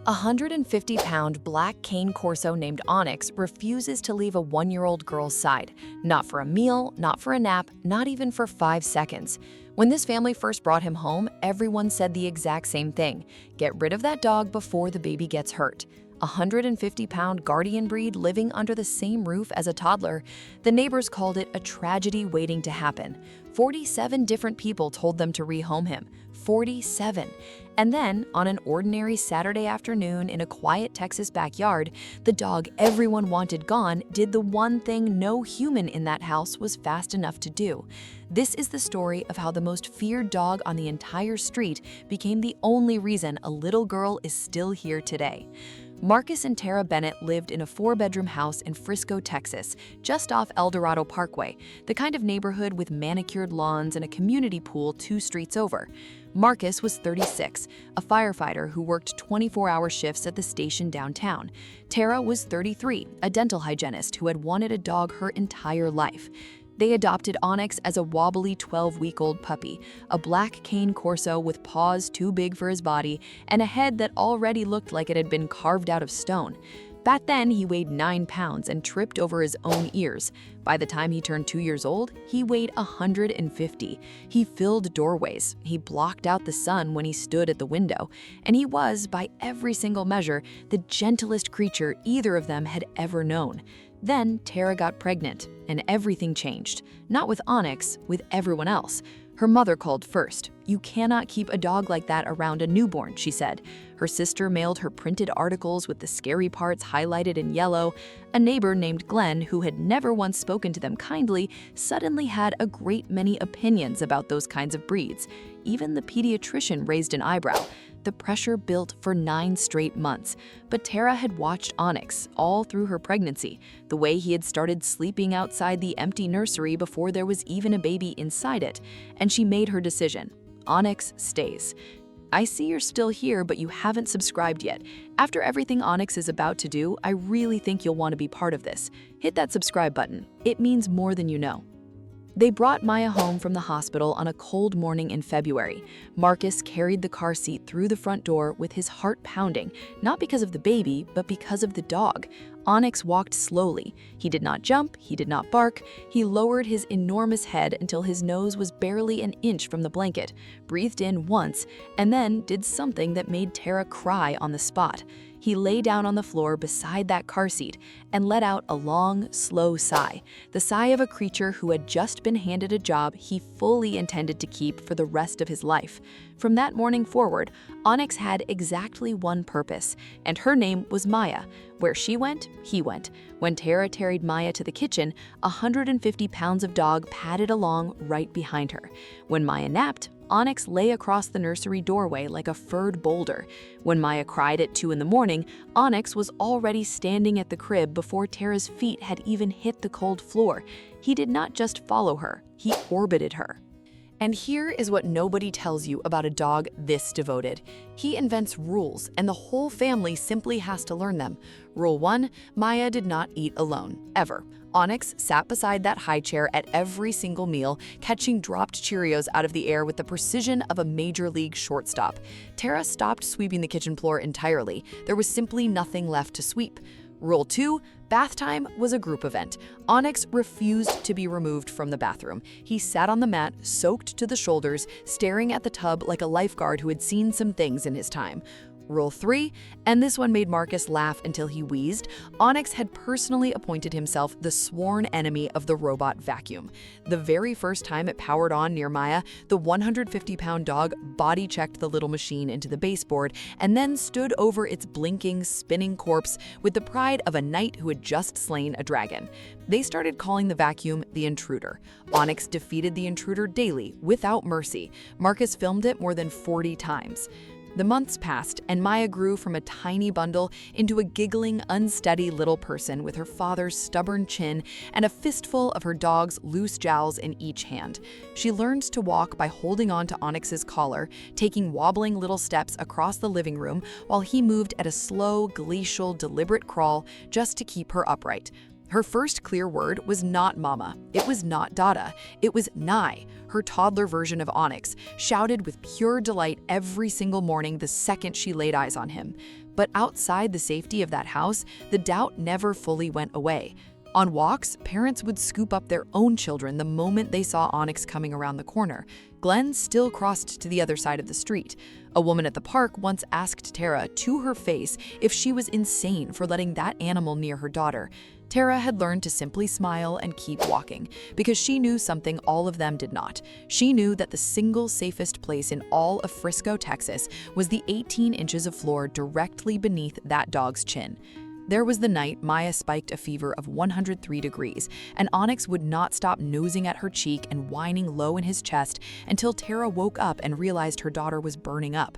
A 150-pound black Cane Corso named Onyx refuses to leave a 1-year-old girl's side. Not for a meal, not for a nap, not even for 5 seconds. When this family first brought him home, everyone said the exact same thing. Get rid of that dog before the baby gets hurt. A 150-pound guardian breed living under the same roof as a toddler. The neighbors called it a tragedy waiting to happen. 47 different people told them to rehome him. 47. And then, on an ordinary Saturday afternoon in a quiet Texas backyard, the dog everyone wanted gone did the one thing no human in that house was fast enough to do. This is the story of how the most feared dog on the entire street became the only reason a little girl is still here today. Marcus and Tara Bennett lived in a 4-bedroom house in Frisco, Texas, just off El Dorado Parkway, the kind of neighborhood with manicured lawns and a community pool 2 streets over. Marcus was 36, a firefighter who worked 24-hour shifts at the station downtown. Tara was 33, a dental hygienist who had wanted a dog her entire life. They adopted Onyx as a wobbly 12-week-old puppy, a black Cane Corso with paws too big for his body and a head that already looked like it had been carved out of stone. Back then, he weighed 9 pounds and tripped over his own ears. By the time he turned 2 years old, he weighed 150. He filled doorways, he blocked out the sun when he stood at the window, and he was, by every single measure, the gentlest creature either of them had ever known. Then Tara got pregnant, and everything changed. Not with Onyx, with everyone else. Her mother called first. "You cannot keep a dog like that around a newborn," she said. Her sister mailed her printed articles with the scary parts highlighted in yellow. A neighbor named Glenn, who had never once spoken to them kindly, suddenly had a great many opinions about those kinds of breeds. Even the pediatrician raised an eyebrow. The pressure built for 9 straight months. But Tara had watched Onyx all through her pregnancy, the way he had started sleeping outside the empty nursery before there was even a baby inside it, and she made her decision. Onyx stays. I see you're still here, but you haven't subscribed yet. After everything Onyx is about to do, I really think you'll want to be part of this. Hit that subscribe button. It means more than you know. They brought Maya home from the hospital on a cold morning in February. Marcus carried the car seat through the front door with his heart pounding, not because of the baby, but because of the dog. Onyx walked slowly. He did not jump, he did not bark. He lowered his enormous head until his nose was barely an inch from the blanket, breathed in once, and then did something that made Tara cry on the spot. He lay down on the floor beside that car seat and let out a long, slow sigh, the sigh of a creature who had just been handed a job he fully intended to keep for the rest of his life. From that morning forward, Onyx had exactly one purpose, and her name was Maya. Where she went, he went. When Tara carried Maya to the kitchen, 150 pounds of dog padded along right behind her. When Maya napped, Onyx lay across the nursery doorway like a furred boulder. When Maya cried at 2 in the morning, Onyx was already standing at the crib before Tara's feet had even hit the cold floor. He did not just follow her, he orbited her. And here is what nobody tells you about a dog this devoted. He invents rules, and the whole family simply has to learn them. Rule 1, Maya did not eat alone, ever. Onyx sat beside that high chair at every single meal, catching dropped Cheerios out of the air with the precision of a major league shortstop. Tara stopped sweeping the kitchen floor entirely. There was simply nothing left to sweep. Rule 2, bath time was a group event. Onyx refused to be removed from the bathroom. He sat on the mat, soaked to the shoulders, staring at the tub like a lifeguard who had seen some things in his time. Rule 3, and this one made Marcus laugh until he wheezed, Onyx had personally appointed himself the sworn enemy of the robot vacuum. The very first time it powered on near Maya, the 150-pound dog body-checked the little machine into the baseboard and then stood over its blinking, spinning corpse with the pride of a knight who had just slain a dragon. They started calling the vacuum the intruder. Onyx defeated the intruder daily, without mercy. Marcus filmed it more than 40 times. The months passed, and Maya grew from a tiny bundle into a giggling, unsteady little person with her father's stubborn chin and a fistful of her dog's loose jowls in each hand. She learned to walk by holding on to Onyx's collar, taking wobbling little steps across the living room while he moved at a slow, glacial, deliberate crawl just to keep her upright. Her first clear word was not mama, it was not Dada, it was Nye, her toddler version of Onyx, shouted with pure delight every single morning the second she laid eyes on him. But outside the safety of that house, the doubt never fully went away. On walks, parents would scoop up their own children the moment they saw Onyx coming around the corner. Glenn still crossed to the other side of the street. A woman at the park once asked Tara to her face if she was insane for letting that animal near her daughter. Tara had learned to simply smile and keep walking, because she knew something all of them did not. She knew that the single safest place in all of Frisco, Texas, was the 18 inches of floor directly beneath that dog's chin. There was the night Maya spiked a fever of 103 degrees, and Onyx would not stop nosing at her cheek and whining low in his chest until Tara woke up and realized her daughter was burning up.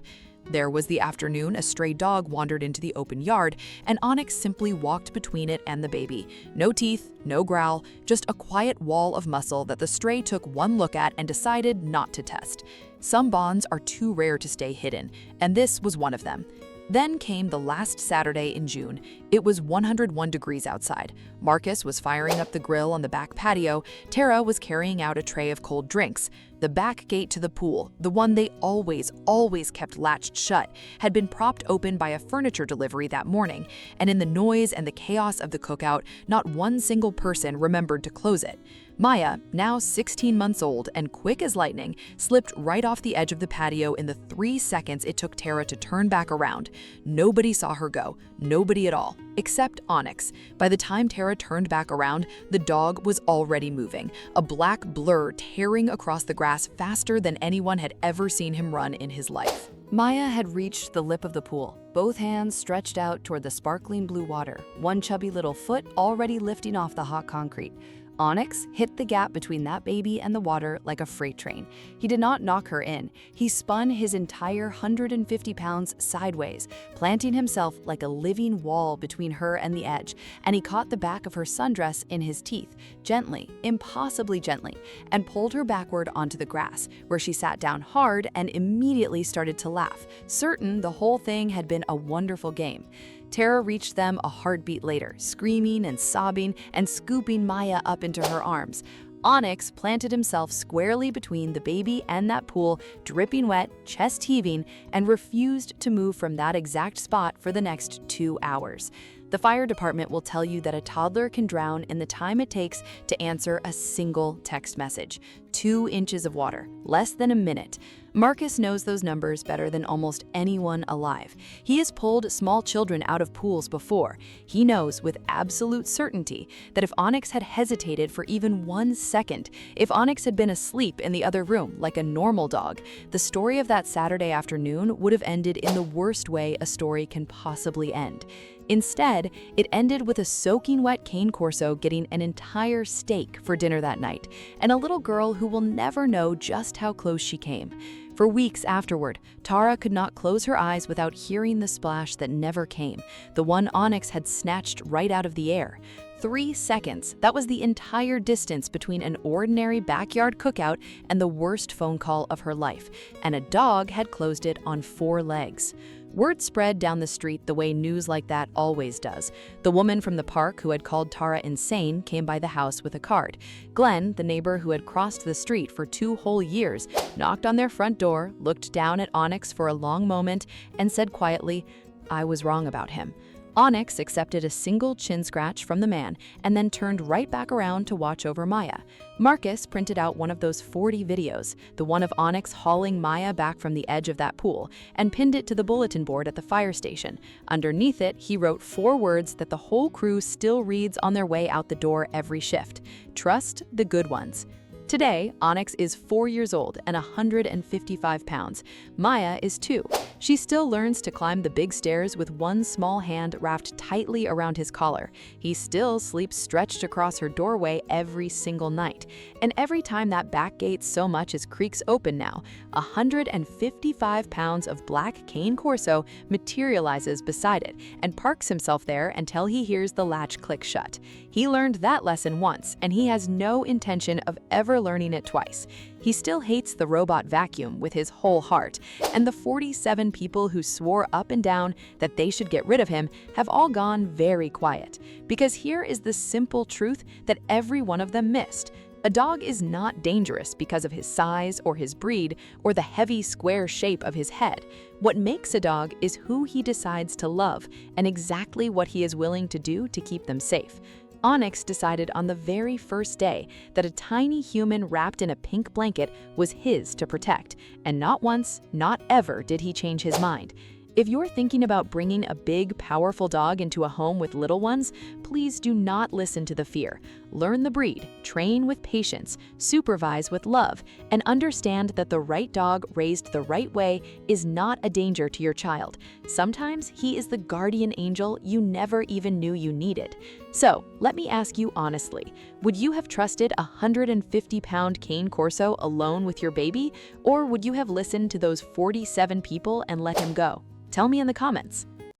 There was the afternoon a stray dog wandered into the open yard, and Onyx simply walked between it and the baby. No teeth, no growl, just a quiet wall of muscle that the stray took one look at and decided not to test. Some bonds are too rare to stay hidden, and this was one of them. Then came the last Saturday in June. It was 101 degrees outside. Marcus was firing up the grill on the back patio. Tara was carrying out a tray of cold drinks. The back gate to the pool, the one they always kept latched shut, had been propped open by a furniture delivery that morning, and in the noise and the chaos of the cookout, not one single person remembered to close it. Maya, now 16 months old and quick as lightning, slipped right off the edge of the patio in the 3 seconds it took Tara to turn back around. Nobody saw her go, nobody at all, except Onyx. By the time Tara turned back around, the dog was already moving, a black blur tearing across the grass faster than anyone had ever seen him run in his life. Maya had reached the lip of the pool, both hands stretched out toward the sparkling blue water, one chubby little foot already lifting off the hot concrete. Onyx hit the gap between that baby and the water like a freight train. He did not knock her in. He spun his entire 150 pounds sideways, planting himself like a living wall between her and the edge, and he caught the back of her sundress in his teeth, gently, impossibly gently, and pulled her backward onto the grass, where she sat down hard and immediately started to laugh, certain the whole thing had been a wonderful game. Tara reached them a heartbeat later, screaming and sobbing and scooping Maya up into her arms. Onyx planted himself squarely between the baby and that pool, dripping wet, chest heaving, and refused to move from that exact spot for the next 2 hours. The fire department will tell you that a toddler can drown in the time it takes to answer a single text message. 2 inches of water, less than a minute. Marcus knows those numbers better than almost anyone alive. He has pulled small children out of pools before. He knows with absolute certainty that if Onyx had hesitated for even 1 second, if Onyx had been asleep in the other room like a normal dog, the story of that Saturday afternoon would have ended in the worst way a story can possibly end. Instead, it ended with a soaking wet Cane Corso getting an entire steak for dinner that night, and a little girl who will never know just how close she came. For weeks afterward, Tara could not close her eyes without hearing the splash that never came, the one Onyx had snatched right out of the air. 3 seconds, that was the entire distance between an ordinary backyard cookout and the worst phone call of her life, and a dog had closed it on 4 legs. Word spread down the street the way news like that always does. The woman from the park who had called Tara insane came by the house with a card. Glenn, the neighbor who had crossed the street for 2 whole years, knocked on their front door, looked down at Onyx for a long moment, and said quietly, "I was wrong about him." Onyx accepted a single chin scratch from the man and then turned right back around to watch over Maya. Marcus printed out one of those 40 videos, the one of Onyx hauling Maya back from the edge of that pool, and pinned it to the bulletin board at the fire station. Underneath it, he wrote 4 words that the whole crew still reads on their way out the door every shift: "Trust the good ones." Today, Onyx is 4 years old and 155 pounds. Maya is 2. She still learns to climb the big stairs with one small hand wrapped tightly around his collar. He still sleeps stretched across her doorway every single night. And every time that back gate so much as creaks open now, 155 pounds of black Cane Corso materializes beside it and parks himself there until he hears the latch click shut. He learned that lesson once, and he has no intention of ever never learning it twice. He still hates the robot vacuum with his whole heart, and the 47 people who swore up and down that they should get rid of him have all gone very quiet. Because here is the simple truth that every one of them missed. A dog is not dangerous because of his size or his breed or the heavy square shape of his head. What makes a dog is who he decides to love and exactly what he is willing to do to keep them safe. Onyx decided on the very first day that a tiny human wrapped in a pink blanket was his to protect, and not once, not ever did he change his mind. If you're thinking about bringing a big, powerful dog into a home with little ones, please do not listen to the fear. Learn the breed, train with patience, supervise with love, and understand that the right dog raised the right way is not a danger to your child. Sometimes he is the guardian angel you never even knew you needed. So, let me ask you honestly, would you have trusted a 150-pound Cane Corso alone with your baby, or would you have listened to those 47 people and let him go? Tell me in the comments.